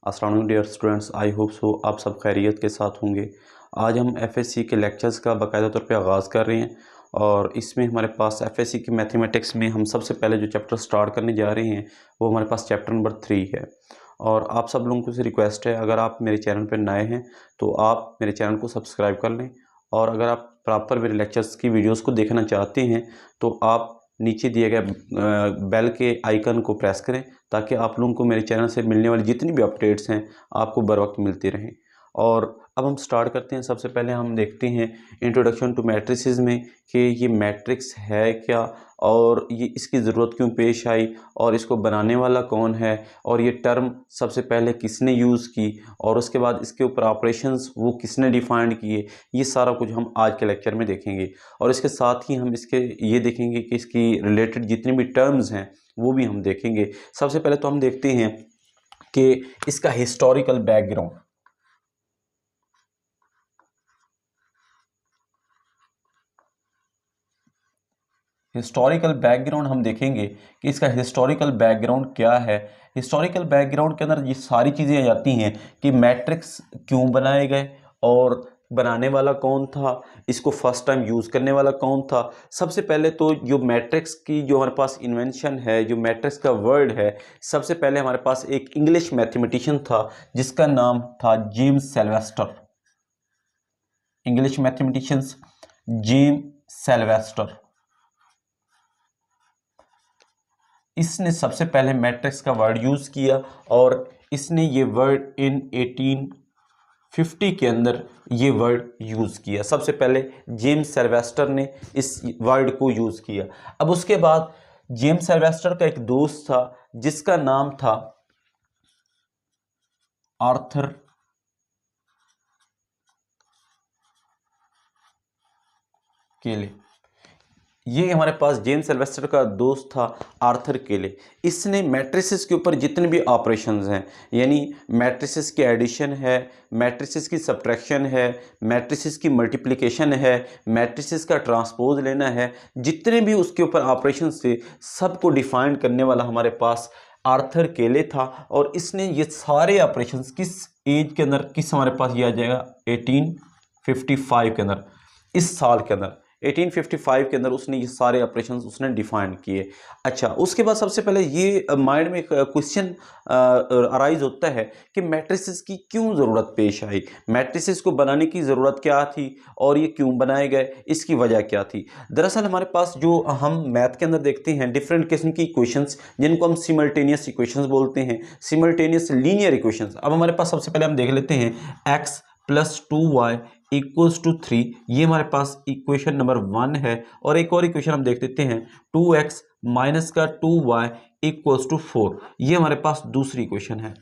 अस्सलाम वालेकुम dear students, I hope so आप सब खैरियत के साथ होंगे। आज हम एफएससी के लेक्चर्स का बाकायदा तौर पे आगाज़ कर रहे हैं और इसमें हमारे पास एफएससी की मैथमेटिक्स में हम सबसे पहले जो चैप्टर स्टार्ट करने जा रहे हैं वो हमारे पास चैप्टर नंबर 3 है। और आप सब लोगों से रिक्वेस्ट है, अगर आप मेरे चैनल पर नए हैं तो आप मेरे चैनल को सब्सक्राइब कर लें, और अगर आप प्रॉपर मेरे लेक्चर्स की वीडियोज़ को देखना चाहते हैं तो आप नीचे दिए गए बेल के आइकन को प्रेस करें ताकि आप लोगों को मेरे चैनल से मिलने वाली जितनी भी अपडेट्स हैं आपको बर वक्त मिलती रहें। और अब हम स्टार्ट करते हैं। सबसे पहले हम देखते हैं इंट्रोडक्शन टू मैट्रिसेस में कि ये मैट्रिक्स है क्या और ये इसकी ज़रूरत क्यों पेश आई और इसको बनाने वाला कौन है और ये टर्म सबसे पहले किसने यूज़ की और उसके बाद इसके ऊपर ऑपरेशंस वो किसने डिफाइंड किए। ये सारा कुछ हम आज के लेक्चर में देखेंगे और इसके साथ ही हम इसके ये देखेंगे कि इसकी रिलेटेड जितनी भी टर्म्स हैं वो भी हम देखेंगे। सबसे पहले तो हम देखते हैं कि इसका हिस्टोरिकल बैकग्राउंड। हिस्टोरिकल बैकग्राउंड हम देखेंगे कि इसका हिस्टोरिकल बैकग्राउंड क्या है। हिस्टोरिकल बैकग्राउंड के अंदर ये सारी चीज़ें आ जाती हैं कि मैट्रिक्स क्यों बनाए गए और बनाने वाला कौन था, इसको फर्स्ट टाइम यूज़ करने वाला कौन था। सबसे पहले तो जो मैट्रिक्स की जो हमारे पास इन्वेंशन है, जो मैट्रिक्स का वर्ड है, सबसे पहले हमारे पास एक इंग्लिश मैथमेटिशियन था जिसका नाम था James Sylvester. English mathematicians James Sylvester, इसने सबसे पहले मैट्रिक्स का वर्ड यूज़ किया और इसने ये वर्ड इन 1850 के अंदर ये वर्ड यूज़ किया। सबसे पहले जेम्स सिल्वेस्टर ने इस वर्ड को यूज़ किया। अब उसके बाद जेम्स सिल्वेस्टर का एक दोस्त था जिसका नाम था आर्थर केले। ये हमारे पास जेम्स सिल्वेस्टर का दोस्त था आर्थर केले। इसने मैट्रिसेस के ऊपर जितने भी ऑपरेशंस हैं, यानी मैट्रिसेस की एडिशन है, मैट्रिसेस की सब्ट्रैक्शन है, मैट्रिसेस की मल्टीप्लिकेशन है, मैट्रिसेस का ट्रांसपोज लेना है, जितने भी उसके ऊपर ऑपरेशंस थे सबको डिफाइन करने वाला हमारे पास आर्थर केले था। और इसने ये सारे ऑपरेशंस किस एज के अंदर, किस हमारे पास ये आ जाएगा 1855 के अंदर, इस साल के अंदर 1855 के अंदर उसने ये सारे ऑपरेशंस उसने डिफाइन किए। अच्छा, उसके बाद सबसे पहले ये माइंड में एक क्वेश्चन अराइज होता है कि मैट्रिसेस की क्यों ज़रूरत पेश आई, मैट्रिसेस को बनाने की ज़रूरत क्या थी और ये क्यों बनाए गए, इसकी वजह क्या थी। दरअसल हमारे पास जो हम मैथ के अंदर देखते हैं डिफरेंट किस्म की इक्वेशंस जिनको हम सिमल्टेनियस इक्वेशंस बोलते हैं, सिमल्टेनियस लीनियर इक्वेशंस। अब हमारे पास सबसे पहले हम देख लेते हैं x + 2y = 3, ये हमारे पास इक्वेशन नंबर 1 है। और एक और इक्वेशन हम देख लेते हैं 2x - 2y = 4, ये हमारे पास दूसरी इक्वेशन है।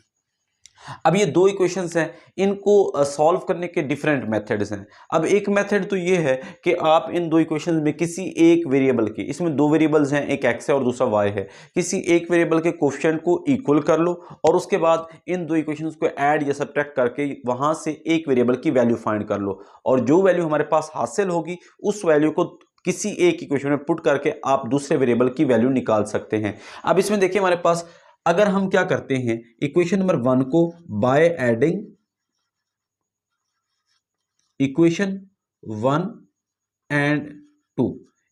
अब ये दो इक्वेशंस हैं, इनको सॉल्व करने के डिफरेंट मेथड्स हैं। अब एक मेथड तो ये है कि आप इन दो इक्वेशंस में किसी एक वेरिएबल के, इसमें दो वेरिएबल्स हैं, एक x है और दूसरा y है, किसी एक वेरिएबल के कोफिशिएंट को इक्वल कर लो और उसके बाद इन दो इक्वेशंस को ऐड या सब्ट्रैक्ट करके वहां से एक वेरिएबल की वैल्यू फाइंड कर लो और जो वैल्यू हमारे पास हासिल होगी उस वैल्यू को किसी एक इक्वेशन में पुट करके आप दूसरे वेरिएबल की वैल्यू निकाल सकते हैं। अब इसमें देखिए हमारे पास अगर हम क्या करते हैं, इक्वेशन नंबर 1 को by adding equation 1 and 2,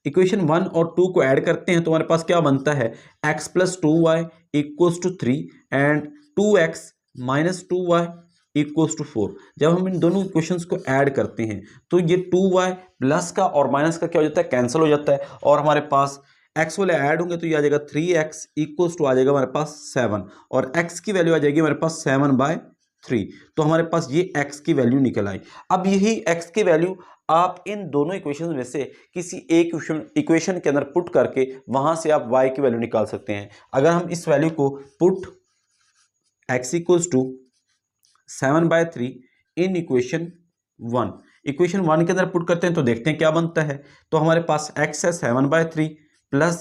equation 1 और 2 को ऐड करते हैं तो हमारे पास क्या बनता है, x + 2y = 3 and 2x - 2y = 4। जब हम इन दोनों इक्वेशंस को ऐड करते हैं तो ये 2y प्लस का और माइनस का क्या हो जाता है, कैंसिल हो जाता है और हमारे पास x वाले ऐड होंगे तो ये आ जाएगा 3x = आ जाएगा हमारे पास 7 और x की वैल्यू आ जाएगी हमारे पास 7/3। तो हमारे पास ये x की वैल्यू निकल आई। अब यही x की वैल्यू आप इन दोनों इक्वेशन में से किसी एक इक्वेशन के अंदर पुट करके वहां से आप y की वैल्यू निकाल सकते हैं। अगर हम इस वैल्यू को put x = 7/3 in equation 1, equation 1 के अंदर पुट करते हैं तो देखते हैं क्या बनता है। तो हमारे पास x है 7/3 प्लस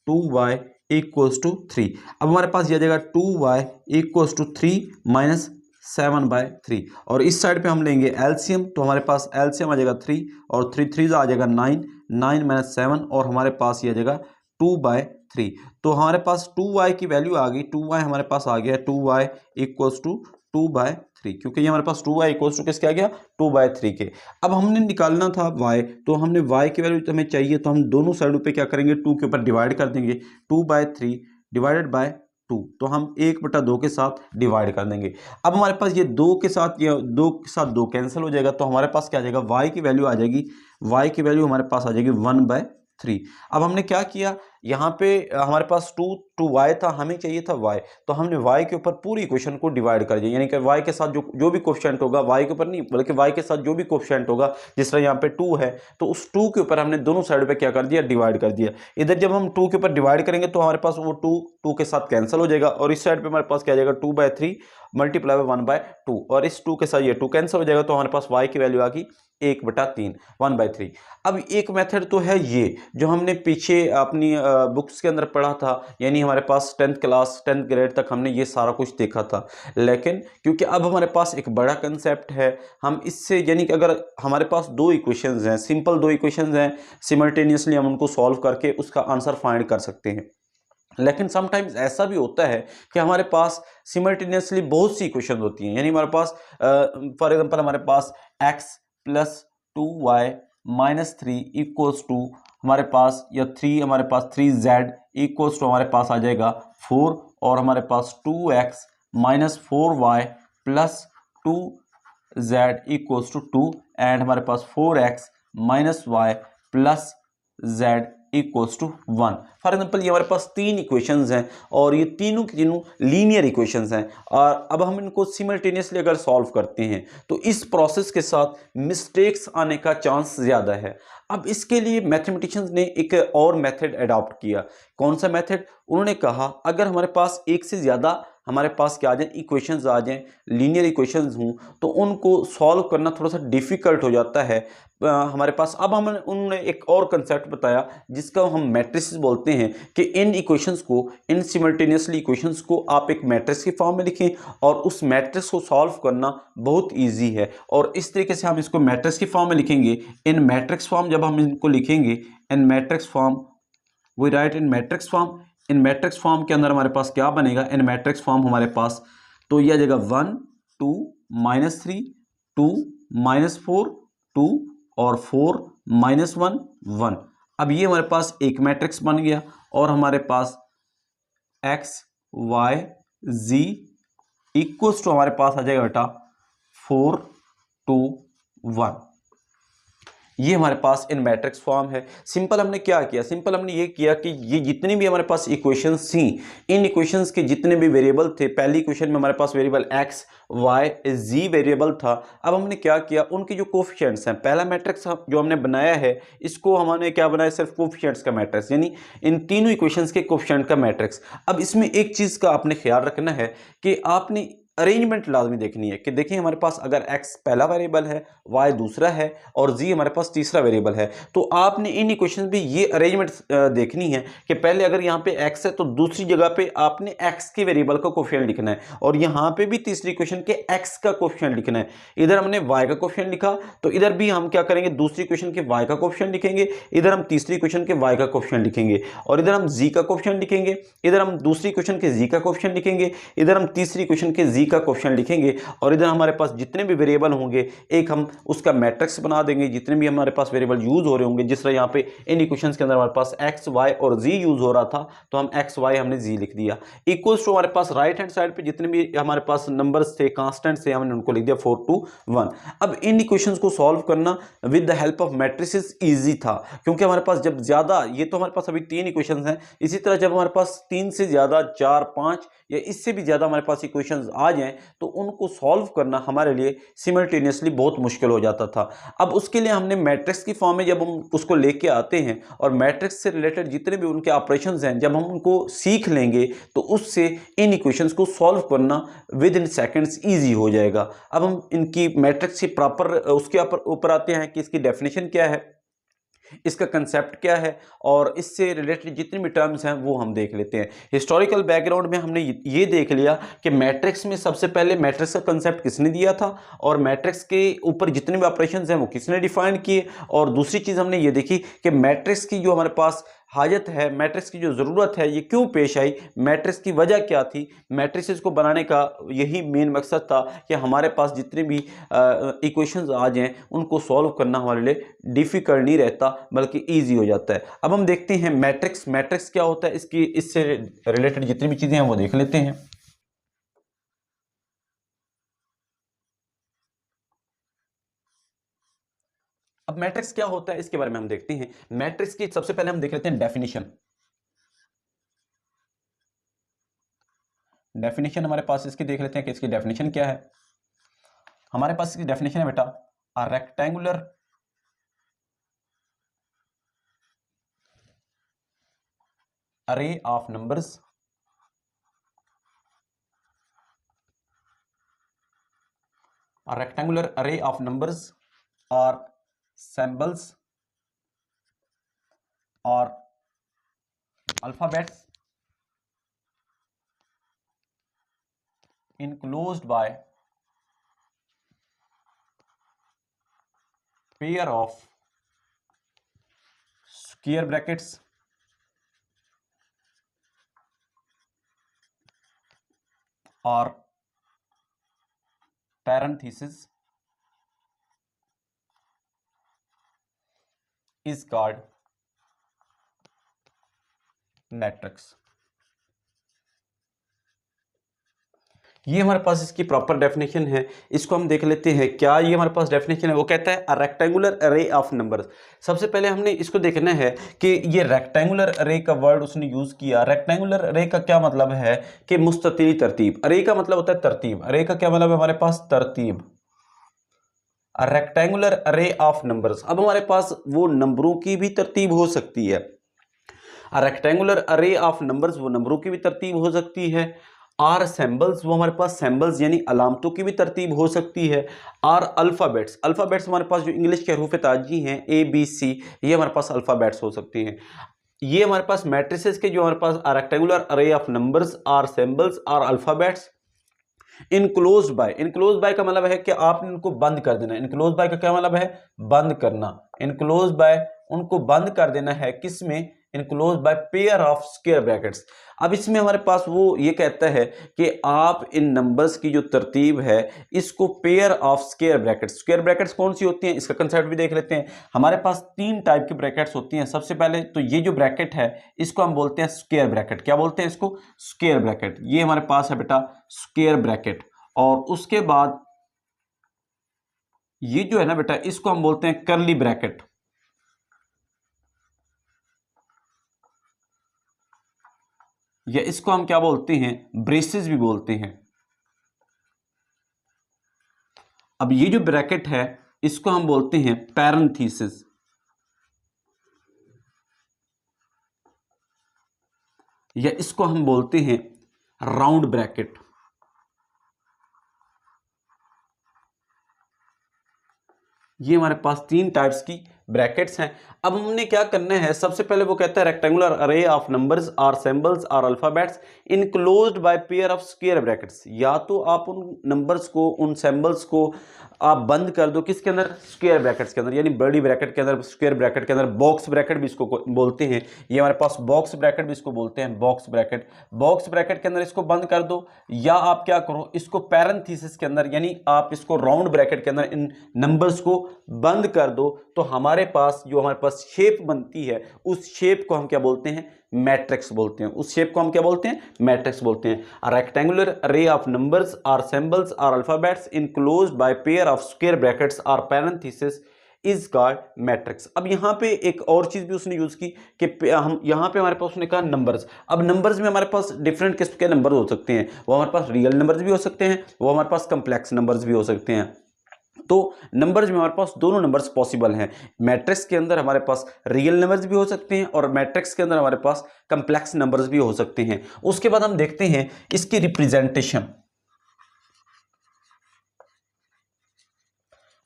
2y = 3। अब हमारे पास ये आ जाएगा 2y = 3 माइनस 7/3 और इस साइड पे हम लेंगे एलसीएम तो हमारे पास एलसीएम आ जाएगा 3 और 3 3 आ जाएगा 9, 9 - 7 और हमारे पास ये आ जाएगा 2/3। तो हमारे पास 2y की वैल्यू आ गई, 2y हमारे पास आ गया 2y = 2/3, क्योंकि ये हमारे पास 2y इक्वल्स टू किसके आ गया 2/3 के। अब हमने निकालना था y, तो हमने y की वैल्यू हमें चाहिए, तो हम दोनों साइडों पे क्या करेंगे 2 के ऊपर डिवाइड कर देंगे, 2/3 डिवाइडेड बाय 2, तो हम 1/2 के साथ डिवाइड कर देंगे। अब हमारे पास ये 2 के साथ, ये 2 के साथ 2 कैंसिल हो जाएगा, तो हमारे पास क्या आ जाएगा y की वैल्यू आ जाएगी, y की वैल्यू हमारे पास आ जाएगी 1/3। अब हमने क्या किया, यहाँ पे हमारे पास 2y था, हमें चाहिए था y, तो हमने y के ऊपर पूरी इक्वेशन को डिवाइड कर दिया, यानी कि y के साथ जो भी कोफिशिएंट होगा, y के ऊपर नहीं बल्कि y के साथ जो भी कोफिशिएंट होगा, जिस तरह यहाँ पे 2 है तो उस 2 के ऊपर हमने दोनों साइड पे क्या कर दिया डिवाइड कर दिया। इधर जब हम 2 के ऊपर डिवाइड करेंगे तो हमारे पास वो 2 के साथ कैंसिल हो जाएगा, और इस साइड पे हमारे पास क्या आ जाएगा 2/3 मल्टीप्लाई बाय 1/2, और इस 2 के साथ ये 2 कैंसिल हो जाएगा, तो हमारे पास y की वैल्यू आ गई 1/3 1/3। अब एक मेथड तो है ये जो हमने पीछे अपनी बुक्स के अंदर पढ़ा था, यानी हमारे पास 10th ग्रेड तक हमने ये सारा कुछ देखा था, लेकिन क्योंकि अब हमारे पास एक बड़ा कंसेप्ट है, हम इससे यानी कि अगर हमारे पास दो इक्वेशंस हैं, सिंपल दो इक्वेशंस हैं, सिमल्टेनियसली हम उनको सॉल्व करके उसका आंसर फाइंड कर सकते हैं। लेकिन समटाइम्स ऐसा भी होता है कि हमारे पास सिमल्टेनियसली बहुत सी इक्वेशन होती हैं, यानी हमारे पास फॉर एग्जांपल हमारे पास x + 2y - 3 इक्वल्स टू हमारे पास, या 3 हमारे पास 3z इक्वल्स टू हमारे पास आ जाएगा 4, और हमारे पास 2x - 4y + 2z equals to 2, and हमारे पास 4x - y + z equals to 1। For example ये हमारे पास तीन इक्वेशंस हैं, और ये तीनों की तीनों लीनियर इक्वेशंस हैं, और अब हम इनको सिमल्टेनियसली अगर सॉल्व करते हैं तो इस प्रोसेस के साथ मिस्टेक्स आने का चांस ज़्यादा है। अब इसके लिए मैथमेटिशियंस ने एक और मेथड अडॉप्ट किया। कौन सा मेथड? उन्होंने कहा अगर हमारे पास एक से ज़्यादा हमारे पास क्या आ जाए इक्वेशंस आ जाएं, लीनियर इक्वेशंस हों, तो उनको सॉल्व करना थोड़ा सा डिफ़िकल्ट हो जाता है हमारे पास। अब हम उन्होंने एक और कंसेप्ट बताया जिसका हम मैट्रिसेस बोलते हैं, कि इन इक्वेशंस को, इन सिमल्टेनियसली इक्वेशंस को आप एक मैट्रिक्स की फॉर्म में लिखें, और उस मैट्रिक्स को सॉल्व करना बहुत ईजी है। और इस तरीके से हम इसको मैट्रिक्स की फॉर्म में लिखेंगे। इन मैट्रिक्स फॉर्म जब हम इनको लिखेंगे, in matrix form we write in matrix form, in matrix form के अंदर हमारे पास क्या बनेगा, इन मैट्रिक्स फॉर्म हमारे पास तो यह आ जाएगा 1 2 -3 2 -4 2 और 4 -1 1। अब ये हमारे पास एक मैट्रिक्स बन गया, और हमारे पास x y z equals to हमारे पास आ जाएगा बेटा 4 2 1। ये हमारे पास इन मैट्रिक्स फॉर्म है। सिंपल हमने क्या किया, सिंपल हमने ये किया कि ये जितनी भी हमारे पास इक्वेशंस थी, इन इक्वेशंस के जितने भी वेरिएबल थे, पहली इक्वेशन में हमारे पास variable x y z variable था। अब हमने क्या किया, उनकी जो कोफिशिएंट्स हैं, पहला मैट्रिक्स जो हमने बनाया है इसको हमने क्या बनाया, सिर्फ कोफिशिएंट्स का मैट्रिक्स, यानी इन तीनों इक्वेशंस के कोफिशिएंट का मैट्रिक्स। अब इसमें एक चीज़ का आपने ख्याल रखना है कि आपने अरेंजमेंट लाजमी देखनी है, कि देखिए हमारे पास अगर x पहला वेरिएबल है, y दूसरा है, और z हमारे पास तीसरा वेरिएबल है, तो आपने इन इक्वेशन में ये अरेंजमेंट देखनी है कि पहले अगर यहाँ पे x है तो दूसरी जगह पे आपने x के वेरिएबल का कोफिशिएंट लिखना है, और यहाँ पे भी तीसरी इक्वेशन के x का कोफिशिएंट लिखना है। इधर हमने y का कोफिशिएंट लिखा, तो इधर भी हम क्या करेंगे, दूसरी इक्वेशन के y का कोफिशिएंट लिखेंगे, इधर हम तीसरी इक्वेशन के y का कोफिशिएंट लिखेंगे, और इधर हम z का कोफिशिएंट लिखेंगे, इधर हम दूसरी इक्वेशन के z का कोफिशिएंट लिखेंगे, इधर हम तीसरी इक्वेशन के z का कोफिशिएंट लिखेंगे, और इधर हमारे पास जितने भी वेरिएबल होंगे एक हम उसका मैट्रिक्स बना देंगे, जितने भी हमारे पास वेरिएबल यूज हो रहे होंगे। जिस तरह यहाँ पे इन इक्वेशंस के अंदर हमारे पास x y और z यूज हो रहा था, तो हम x y हमने z लिख दिया, इक्वल्स टू हमारे पास राइट हैंड साइड पे जितने भी हमारे पास नंबर्स थे, कांस्टेंट्स थे, हमने उनको लिख दिया 4 2 1। अब इन इक्वेशंस को सॉल्व करना with the help of matrices easy था, क्योंकि हमारे पास जब ज्यादा, ये तो हमारे पास अभी 3 इक्वेशंस हैं, इसी तरह जब हमारे पास 3 से ज्यादा 4 5 या इससे भी ज़्यादा हमारे पास इक्वेशंस आ जाएं तो उनको सॉल्व करना हमारे लिए सिमल्टेनियसली बहुत मुश्किल हो जाता था। अब उसके लिए हमने मैट्रिक्स की फॉर्म में जब हम उसको लेके आते हैं, और मैट्रिक्स से रिलेटेड जितने भी उनके ऑपरेशंस हैं जब हम उनको सीख लेंगे, तो उससे इन इक्वेशंस को सॉल्व करना विद इन सेकेंड्स ईजी हो जाएगा। अब हम इनकी मैट्रिक्स की प्रॉपर उसके ऊपर आते हैं कि इसकी डेफिनेशन क्या है, इसका कंसेप्ट क्या है, और इससे रिलेटेड जितनी भी टर्म्स हैं वो हम देख लेते हैं। हिस्टोरिकल बैकग्राउंड में हमने ये देख लिया कि मैट्रिक्स में सबसे पहले मैट्रिक्स का कंसेप्ट किसने दिया था, और मैट्रिक्स के ऊपर जितने भी ऑपरेशंस हैं वो किसने डिफाइन किए, और दूसरी चीज़ हमने ये देखी कि मैट्रिक्स की जो हमारे पास हाजत है, मैट्रिक्स की जो ज़रूरत है, ये क्यों पेश आई, मैट्रिक्स की वजह क्या थी। मैट्रिसेस को बनाने का यही मेन मकसद था कि हमारे पास जितने भी इक्वेशंस आ जाएँ उनको सॉल्व करना हमारे लिए डिफ़िकल्ट नहीं रहता बल्कि ईजी हो जाता है। अब हम देखते हैं मैट्रिक्स, मैट्रिक्स क्या होता है, इससे रिलेटेड जितनी भी चीज़ें हैं वो देख लेते हैं। अब मैट्रिक्स क्या होता है इसके बारे में हम देखते हैं। मैट्रिक्स की सबसे पहले हम देख लेते हैं डेफिनेशन। डेफिनेशन हमारे पास इसकी देख लेते हैं कि इसकी डेफिनेशन क्या है। हमारे पास इसकी डेफिनेशन है बेटा, a rectangular array of numbers a rectangular array of numbers or symbols or alphabets enclosed by pair of square brackets or parentheses is called matrix. ये हमारे पास इसकी प्रॉपर डेफिनेशन है, इसको हम देख लेते हैं। क्या ये हमारे पास डेफिनेशन है, वो कहता है अ रेक्टेंगुलर अरे ऑफ नंबर्स। सबसे पहले हमने इसको देखना है कि ये रेक्टेंगुलर अरे का वर्ड उसने यूज किया। रेक्टेंगुलर अरे का क्या मतलब है कि मुस्ततिली तरतीब। अरे का मतलब होता है तरतीब, अरे का क्या मतलब है हमारे पास, तरतीब। रेक्टेंगुलर अरे ऑफ नंबर्स, अब हमारे पास वो नंबरों की भी तरतीब हो सकती है। रेक्टेंगुलर अरे ऑफ नंबर्स, वो नंबरों की भी तरतीब हो सकती है। आर सैम्बल्स, वो हमारे पास सैम्बल्स यानी अलामतों की भी तरतीब हो सकती है। आर अल्फ़ाबेट्स, अल्फ़ाबेट्स हमारे पास जो इंग्लिश के हरूफ ताजी हैं ABC, ये हमारे पास अल्फ़ाबेट्स हो सकती हैं। ये हमारे पास मैट्रिसेस के जो हमारे पास rectangular array of numbers, or symbols, or alphabets enclose by. Enclose by का मतलब है कि आपने इनको बंद कर देना। इनक्लोज बाय का क्या मतलब है, बंद करना। इनक्लोज बाय, उनको बंद कर देना है किसमें, enclose by pair of square brackets. अब इसमें हमारे पास वो ये कहता है कि आप इन नंबर्स की जो तरतीब है इसको pair of square brackets. Square brackets कौन सी होती हैं, इसका कंसेप्ट भी देख लेते हैं। हमारे पास 3 टाइप की ब्रैकेट्स होती हैं। सबसे पहले तो ये जो ब्रैकेट है इसको हम बोलते हैं स्क्वायर ब्रैकेट। क्या बोलते हैं इसको, स्क्वायर ब्रैकेट। ये हमारे पास है बेटा स्क्वायर ब्रैकेट। और उसके बाद ये जो है ना बेटा, इसको हम बोलते हैं कर्ली ब्रैकेट। या इसको हम क्या बोलते हैं, ब्रेसेस भी बोलते हैं। अब ये जो ब्रैकेट है इसको हम बोलते हैं पैरेंथेसिस। या इसको हम बोलते हैं राउंड ब्रैकेट। ये हमारे पास 3 टाइप्स की ब्रैकेट्स हैं। अब हमने क्या करना है, सबसे पहले वो कहता है rectangular array of numbers or symbols or alphabets enclosed by pair of square brackets. या तो आप उन नंबर्स को, उन सिंबल्स को आप बंद कर दो किसके अंदर, स्क्वायर ब्रैकेट्स के अंदर, यानी बड़ी ब्रैकेट के अंदर, स्क्वायर ब्रैकेट के अंदर। बॉक्स ब्रैकेट भी इसको बोलते हैं। ये हमारे पास बॉक्स ब्रैकेट भी इसको बोलते हैं, बॉक्स ब्रैकेट। बॉक्स ब्रैकेट के अंदर इसको बंद कर दो, या आप क्या करो, इसको पैरेंथेसिस के अंदर यानी आप इसको राउंड ब्रैकेट के अंदर इन नंबर्स को बंद कर दो, तो हमारे पास जो हमारे पास शेप बनती है उस शेप को हम क्या बोलते हैं, मैट्रिक्स बोलते हैं। उस शेप को हम क्या बोलते हैं, मैट्रिक्स बोलते हैं। A rectangular array of numbers or symbols or alphabets enclosed by pair of square brackets or parenthesis is called matrix. अब यहां पे एक और चीज भी उसने यूज की कि हम यहां पे हमारे पास उसने कहा नंबर्स। अब नंबर्स में हमारे पास डिफरेंट किस्म के नंबर हो सकते हैं। वो हमारे पास रियल नंबर्स भी हो सकते हैं, वो हमारे पास कंप्लेक्स नंबर्स भी हो सकते हैं। तो नंबर्स में हमारे पास दोनों नंबर्स पॉसिबल हैं। मैट्रिक्स के अंदर हमारे पास रियल नंबर्स भी हो सकते हैं और मैट्रिक्स के अंदर हमारे पास कंप्लेक्स नंबर्स भी हो सकते हैं। उसके बाद हम देखते हैं इसकी रिप्रेजेंटेशन।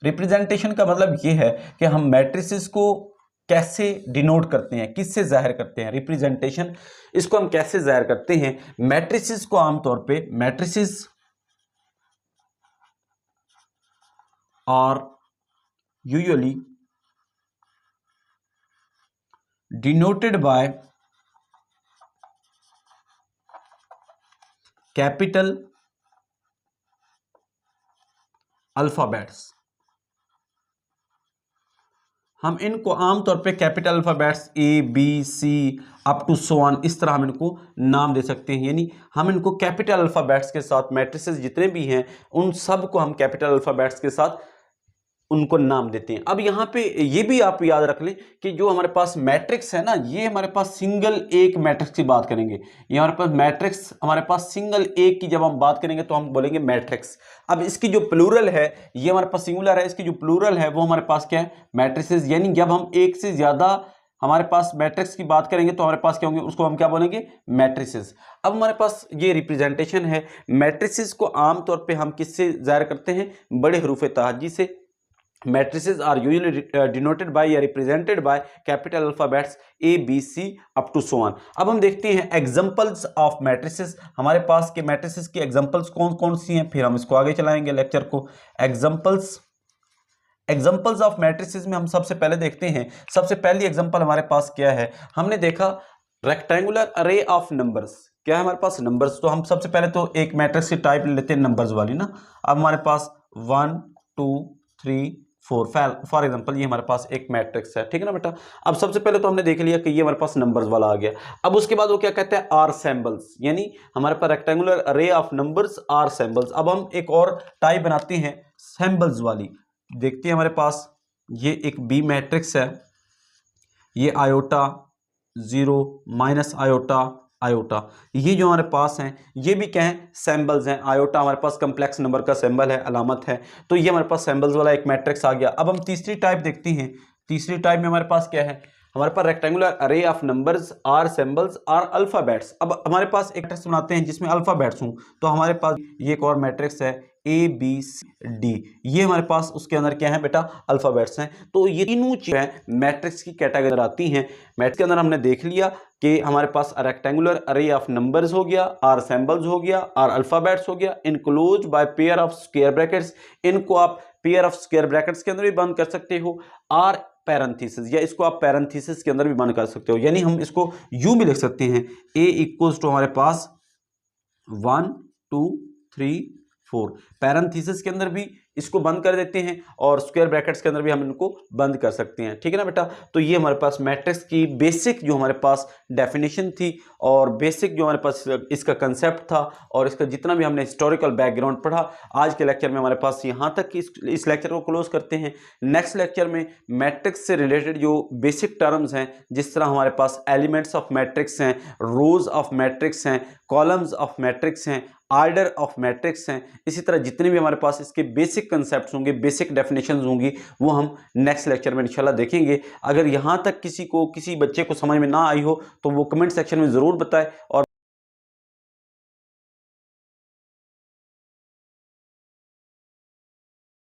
रिप्रेजेंटेशन का मतलब यह है कि हम मैट्रिसेस को कैसे डिनोट करते हैं, किससे जाहिर करते हैं। रिप्रेजेंटेशन, इसको हम कैसे जाहिर करते हैं। मैट्रिसेस को आमतौर पे matrices are usually denoted by capital alphabets. हम इनको आमतौर पे capital alphabets A B C up to so on इस तरह हम इनको नाम दे सकते हैं, यानी हम इनको कैपिटल अल्फाबेट्स के साथ मैट्रिसेस जितने भी हैं उन सब को हम कैपिटल अल्फाबेट्स के साथ उनको नाम देते हैं। अब यहाँ पे ये भी आप याद रख लें कि जो हमारे पास मैट्रिक्स है ना, ये हमारे पास सिंगल एक मैट्रिक्स की बात करेंगे। ये हमारे पास मैट्रिक्स हमारे पास सिंगल एक की जब हम बात करेंगे तो हम बोलेंगे मैट्रिक्स। अब इसकी जो प्लूरल है ये हमारे पास सिंगुलर है, इसकी जो प्लूरल है वो हमारे पास क्या है, मैट्रिसेस। यानी जब हम एक से ज्यादा हमारे पास मैट्रिक्स की बात करेंगे तो हमारे पास क्या होंगे, उसको हम क्या बोलेंगे, मैट्रिसेस। अब हमारे पास ये रिप्रेजेंटेशन है मैट्रिसेस को आमतौर पे हम किससे जाहिर करते हैं, बड़े हरूफ तहज्जी से। Matrices are usually denoted by या represented by capital alphabets A, B, C up to so on। अब हम देखते हैं examples of matrices। हमारे पास के matrices की examples कौन कौन सी हैं, फिर हम इसको आगे चलाएंगे लेक्चर को। एग्जाम्पल्स ऑफ मैट्रिसेस में हम सबसे पहले देखते हैं, सबसे पहली एग्जाम्पल हमारे पास क्या है, हमने देखा रेक्टेंगुलर अरे ऑफ नंबर्स। क्या है हमारे पास, नंबर्स। तो हम सबसे पहले तो एक मैट्रिक्स की टाइप लेते हैं नंबर्स वाली ना। अब हमारे पास 1 2 3 4 फॉर एग्जाम्पल ये हमारे पास एक मैट्रिक्स है, ठीक है ना बेटा। अब सबसे पहले तो हमने देख लिया कि ये हमारे पास नंबर्स वाला आ गया। अब उसके बाद वो क्या कहते हैं, आर सैम्बल्स, यानी हमारे पास rectangular array of numbers or symbols. अब हम एक और टाइप बनाते हैं सैम्बल्स वाली। देखते हैं हमारे पास ये एक बी मैट्रिक्स है, ये आयोटा 0 माइनस आयोटा आयोटा, ये जो हमारे पास हैं ये भी क्या है, सैम्बल्स हैं। आयोटा हमारे पास कम्प्लेक्स नंबर का सिंबल है, अलामत है, तो ये हमारे पास सैम्बल्स वाला एक मैट्रिक्स आ गया। अब हम तीसरी टाइप देखते हैं। तीसरी टाइप में हमारे पास क्या है, हमारे पास rectangular array of numbers or symbols or alphabets. अब हमारे पास एक मैट्रिक्स बनाते हैं जिसमें अल्फाबेट्स हों, तो हमारे पास ये एक और मैट्रिक्स है ए बी सी डी, ये हमारे पास उसके अंदर क्या है बेटा, अल्फाबेट्स हैं। तो ये तीनों चीजें मैट्रिक्स की कैटेगरी आती हैं। मैट्रिक्स के अंदर हमने देख लिया कि हमारे पास रेक्टेंगुलर अरे ऑफ नंबर्स हो गया, आर सिंबल्स हो गया, आर अल्फाबेट्स हो गया, enclose by pair of square brackets. इनको आप पेयर ऑफ स्क्वायर ब्रैकेट्स के अंदर भी बंद कर सकते हो, आर पैरेंथेसिस, या इसको आप पैरेंथेसिस के अंदर भी बंद कर सकते हो। यानी हम इसको यूं भी लिख सकते हैं, ए इक्वल्स टू हमारे पास 1 2 3 4, पैरेंथेसिस के अंदर भी इसको बंद कर देते हैं और स्क्वायर ब्रैकेट्स के अंदर भी हम इनको बंद कर सकते हैं, ठीक है ना बेटा। तो ये हमारे पास मैट्रिक्स की बेसिक जो हमारे पास डेफिनेशन थी और बेसिक जो हमारे पास इसका कंसेप्ट था और इसका जितना भी हमने हिस्टोरिकल बैकग्राउंड पढ़ा, आज के लेक्चर में हमारे पास यहाँ तक कि इस लेक्चर को क्लोज करते हैं। नेक्स्ट लेक्चर में मैट्रिक्स से रिलेटेड जो बेसिक टर्म्स हैं, जिस तरह हमारे पास एलिमेंट्स ऑफ मैट्रिक्स हैं, रोज ऑफ मैट्रिक्स हैं, कॉलम्स ऑफ मैट्रिक्स हैं, आर्डर ऑफ मैट्रिक्स हैं, इसी तरह जितने भी हमारे पास इसके बेसिक कंसेप्ट्स होंगे, बेसिक डेफिनेशंस होंगी, वो हम नेक्स्ट लेक्चर में इंशाल्लाह देखेंगे। अगर यहाँ तक किसी बच्चे को समझ में ना आई हो तो वो कमेंट सेक्शन में ज़रूर बताएं और